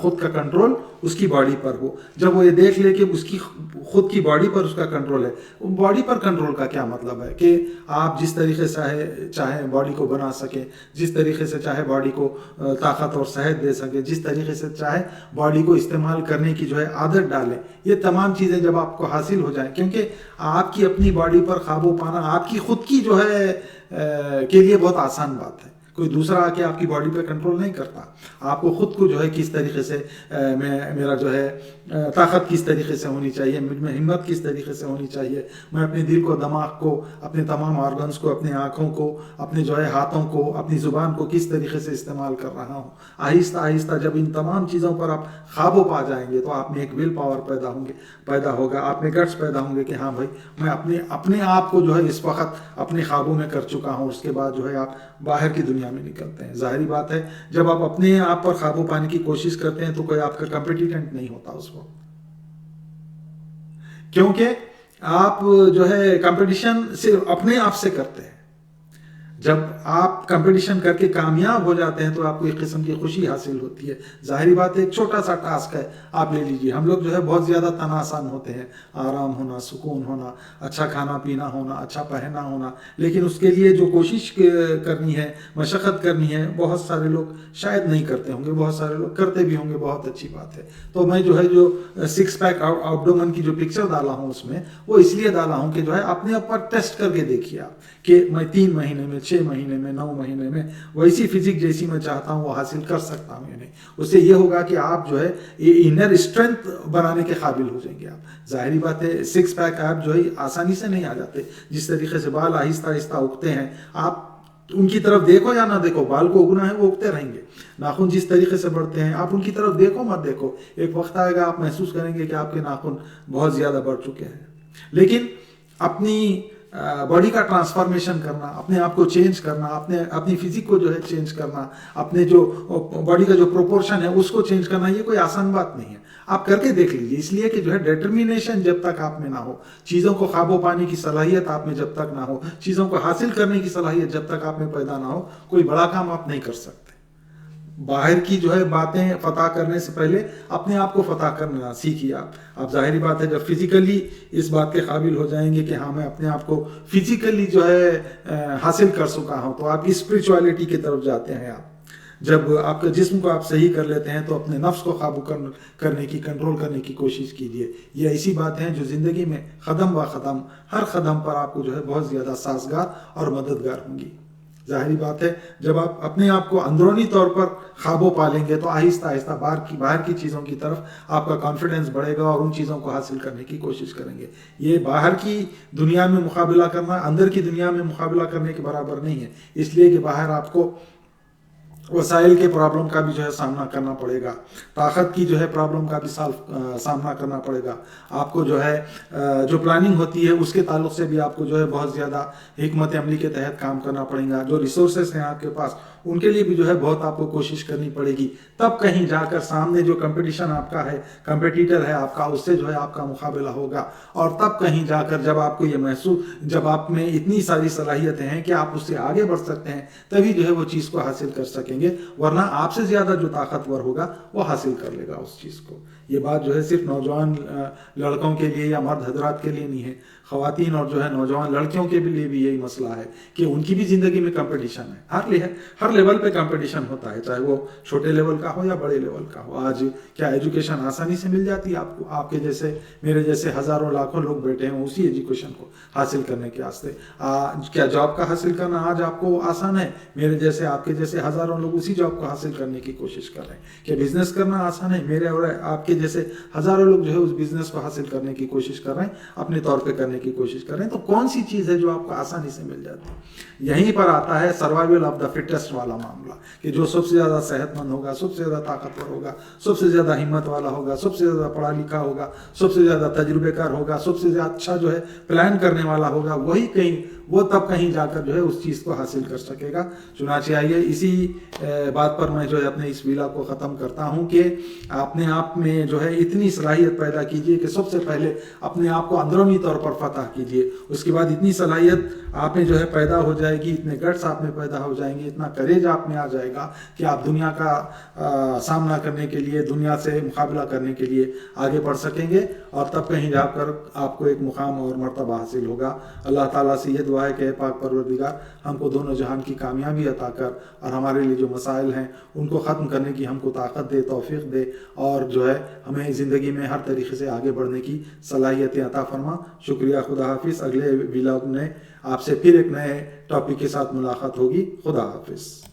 خود کا کنٹرول اس کی باڈی پر ہو. جب وہ یہ دیکھ لے کہ اس کی خود کی باڈی پر اس کا کنٹرول ہے. باڈی پر کنٹرول کا کیا مطلب ہے کہ آپ جس طریقے سے چاہیں باڈی کو بنا سکیں, جس طریقے سے چاہے باڈی کو طاقت اور صحت دے سکیں, جس طریقے سے چاہے باڈی کو استعمال کرنے کی جو ہے عادت ڈالیں. یہ تمام چیزیں جب آپ کو حاصل ہو جائیں, کیونکہ آپ کی اپنی باڈی پر قابو پانا آپ کی خود کی جو ہے کے لیے بہت آسان بات ہے. کوئی دوسرا آ کے آپ کی باڈی پہ کنٹرول نہیں کرتا. آپ کو خود کو جو ہے کس طریقے سے میرا جو ہے طاقت کس طریقے سے ہونی چاہیے, مجھ میں ہمت کس طریقے سے ہونی چاہیے, میں اپنے دل کو, دماغ کو, اپنے تمام آرگنز کو, اپنے آنکھوں کو, اپنے جو ہے ہاتھوں کو, اپنی زبان کو کس طریقے سے استعمال کر رہا ہوں. آہستہ آہستہ جب ان تمام چیزوں پر آپ قابو پا جائیں گے تو آپ میں ایک ول پاور پیدا ہوگا, آپ میں گٹس پیدا ہوں گے کہ ہاں بھائی میں اپنے آپ کو جو ہے اس وقت اپنے قابو میں کر چکا ہوں. اس کے بعد جو ہے آپ باہر کی دنیا میں نکلتے ہیں. ظاہری بات ہے جب آپ اپنے آپ پر قابو پانے کی کوشش کرتے ہیں تو کوئی آپ کا کمپٹیٹنٹ نہیں ہوتا اس وقت, کیونکہ آپ جو ہے کمپٹیشن صرف اپنے آپ سے کرتے ہیں. جب آپ کمپٹیشن کر کے کامیاب ہو جاتے ہیں تو آپ کو ایک قسم کی خوشی حاصل ہوتی ہے. ظاہری بات ہے ایک چھوٹا سا ٹاسک ہے, آپ لے لیجئے. ہم لوگ جو ہے بہت زیادہ تناسان ہوتے ہیں, آرام ہونا, سکون ہونا, اچھا کھانا پینا ہونا, اچھا پہننا ہونا, لیکن اس کے لیے جو کوشش کرنی ہے, مشقت کرنی ہے, بہت سارے لوگ شاید نہیں کرتے ہوں گے, بہت سارے لوگ کرتے بھی ہوں گے, بہت اچھی بات ہے. تو میں جو ہے جو 6 پیک آبڈومن کی جو پکچر ڈالا ہوں اس میں وہ اس لیے ڈالا ہوں کہ جو ہے اپنے اوپر ٹیسٹ کر کے دیکھیے آپ کہ میں 3 مہینے میں, 6 مہینے میں, 9 مہینے میں ویسی فزک جیسی میں چاہتا ہوں وہ حاصل کر سکتا ہوں یا نہیں. اس سے یہ ہوگا کہ آپ جو ہے انر اسٹرینتھ بنانے کے قابل ہو جائیں گے آپ. ظاہری بات ہے 6 پیک آپ جو ہے آسانی سے نہیں آ جاتے. جس طریقے سے بال آہستہ آہستہ اگتے ہیں, آپ ان کی طرف دیکھو یا نہ دیکھو, بال کو اگنا ہے وہ اگتے رہیں گے. ناخن جس طریقے سے بڑھتے ہیں آپ ان کی طرف دیکھو مت دیکھو, ایک وقت آئے گا آپ محسوس کریں گے کہ آپ کے ناخن بہت زیادہ بڑھ چکے ہیں. لیکن اپنی باڈی کا ٹرانسفارمیشن کرنا, اپنے آپ کو چینج کرنا, اپنی فزک کو جو ہے چینج کرنا, اپنے جو باڈی کا جو پروپورشن ہے اس کو چینج کرنا, یہ کوئی آسان بات نہیں ہے. آپ کر کے دیکھ لیجیے. اس لیے کہ جو ہے ڈیٹرمینیشن جب تک آپ میں نہ ہو, چیزوں کو قابو پانے کی صلاحیت آپ میں جب تک نہ ہو, چیزوں کو حاصل کرنے کی صلاحیت جب تک آپ میں پیدا نہ ہو, کوئی بڑا کام آپ نہیں کر سکتے. باہر کی جو ہے باتیں فتح کرنے سے پہلے اپنے آپ کو فتح کرنا سیکھیے آپ. ظاہری بات ہے جب فزیکلی اس بات کے قابل ہو جائیں گے کہ ہاں میں اپنے آپ کو فزیکلی جو ہے حاصل کر چکا ہوں, تو آپ اسپرچولیٹی کی طرف جاتے ہیں. آپ جب آپ کے جسم کو آپ صحیح کر لیتے ہیں تو اپنے نفس کو قابو کرنے کی, کنٹرول کرنے کی کوشش کیجیے. یہ ایسی باتیں ہیں جو زندگی میں قدم با قدم ہر قدم پر آپ کو جو ہے بہت زیادہ سازگار اور مددگار ہوں گی. ظاہری بات ہے جب آپ اپنے آپ کو اندرونی طور پر قابو پا لیں گے تو آہستہ آہستہ باہر کی چیزوں کی طرف آپ کا کانفیڈنس بڑھے گا اور ان چیزوں کو حاصل کرنے کی کوشش کریں گے. یہ باہر کی دنیا میں مقابلہ کرنا اندر کی دنیا میں مقابلہ کرنے کے برابر نہیں ہے, اس لیے کہ باہر آپ کو وسائل کے پرابلم کا بھی جو ہے سامنا کرنا پڑے گا, طاقت کی جو ہے پرابلم کا بھی سامنا کرنا پڑے گا. آپ کو جو ہے جو پلاننگ ہوتی ہے اس کے تعلق سے بھی آپ کو جو ہے بہت زیادہ حکمت عملی کے تحت کام کرنا پڑے گا. جو ریسورسز ہیں آپ کے پاس ان کے لیے بھی جو ہے بہت آپ کو کوشش کرنی پڑے گی. تب کہیں جا کر سامنے جو کمپٹیشن آپ کا ہے, کمپٹیٹر ہے آپ کا, اس سے جو ہے آپ کا مقابلہ ہوگا. اور تب کہیں جا کر جب آپ کو یہ جب آپ میں اتنی ساری صلاحیتیں ہیں کہ آپ اس سے آگے بڑھ سکتے ہیں, تبھی جو ہے وہ چیز کو حاصل کر سکیں گے. ورنہ آپ سے زیادہ جو طاقتور ہوگا وہ حاصل کر لے گا اس چیز کو. یہ بات جو ہے صرف نوجوان لڑکوں کے لیے یا مرد حضرات کے لیے نہیں ہے, خواتین اور جو ہے نوجوان لڑکیوں کے لیے بھی یہی مسئلہ ہے کہ ان کی بھی زندگی میں کمپٹیشن ہے. ہر لیول پہ کمپٹیشن ہوتا ہے, چاہے وہ چھوٹے لیول کا ہو یا بڑے لیول کا ہو. آج کیا ایجوکیشن آسانی سے مل جاتی ہے آپ کو؟ آپ کے جیسے میرے جیسے ہزاروں لاکھوں لوگ بیٹھے ہیں اسی ایجوکیشن کو حاصل کرنے کے واسطے. کیا جاب کا حاصل کرنا آج آپ کو آسان ہے؟ میرے جیسے آپ کے جیسے ہزاروں لوگ اسی جاب کو حاصل کرنے کی کوشش کر رہے ہیں. کہ بزنس کرنا آسان ہے؟ میرے اور آپ کے جیسے ہزاروں لوگ جو ہے اس بزنس کو حاصل کرنے کی کوشش کر رہے ہیں, اپنے طور پہ کرنے کی کوشش کر رہے ہیں. تو کون سی چیز ہے جو آپ کو آسانی سے مل جاتی ہے؟ یہیں پر آتا ہے سروائیول آف دا فٹسٹ والا معاملہ, کہ جو سب سے زیادہ صحت مند ہوگا, سب سے زیادہ طاقتور ہوگا, سب سے زیادہ ہمت والا ہوگا, سب سے زیادہ پڑھا لکھا ہوگا, سب سے زیادہ تجربے کار ہوگا, سب سے زیادہ اچھا جو ہے پلان کرنے والا ہوگا, وہ تب کہیں جا کر جو ہے اس چیز کو حاصل کر سکے گا. چنانچہ آئیے اسی بات پر میں جو ہے اپنے اس ویلا کو ختم کرتا ہوں کہ اپنے آپ میں میں جو ہے اتنی صلاحیت پیدا کیجئے کہ سب سے پہلے اپنے آپ کو اندرونی طور پر فتح کیجئے، اس کے بعد اتنی صلاحیت آپ میں جو ہے پیدا ہو جائے گی، اتنے گٹس آپ میں پیدا ہو جائیں گے، اتنا کریج آپ میں آ جائے گا کہ آپ دنیا کا سامنا کرنے کے لیے، دنیا سے مقابلہ کرنے کے لیے آگے بڑھ سکیں گے، اور تب کہیں جا کر آپ کو ایک مقام اور مرتبہ حاصل ہوگا۔ اللہ تعالیٰ سے یہ دعا ہے کہ اے پاک پروردگار ہم کو دونوں جہان کی کامیابی عطا کر، اور ہمارے لیے جو مسائل ہیں ان کو ختم کرنے کی ہم کو طاقت دے، توفیق دے، اور جو ہے ہمیں زندگی میں ہر طریقے سے آگے بڑھنے کی صلاحیتیں عطا فرما۔ شکریہ، خدا حافظ۔ اگلے ولاگ میں آپ سے پھر ایک نئے ٹاپک کے ساتھ ملاقات ہوگی۔ خدا حافظ۔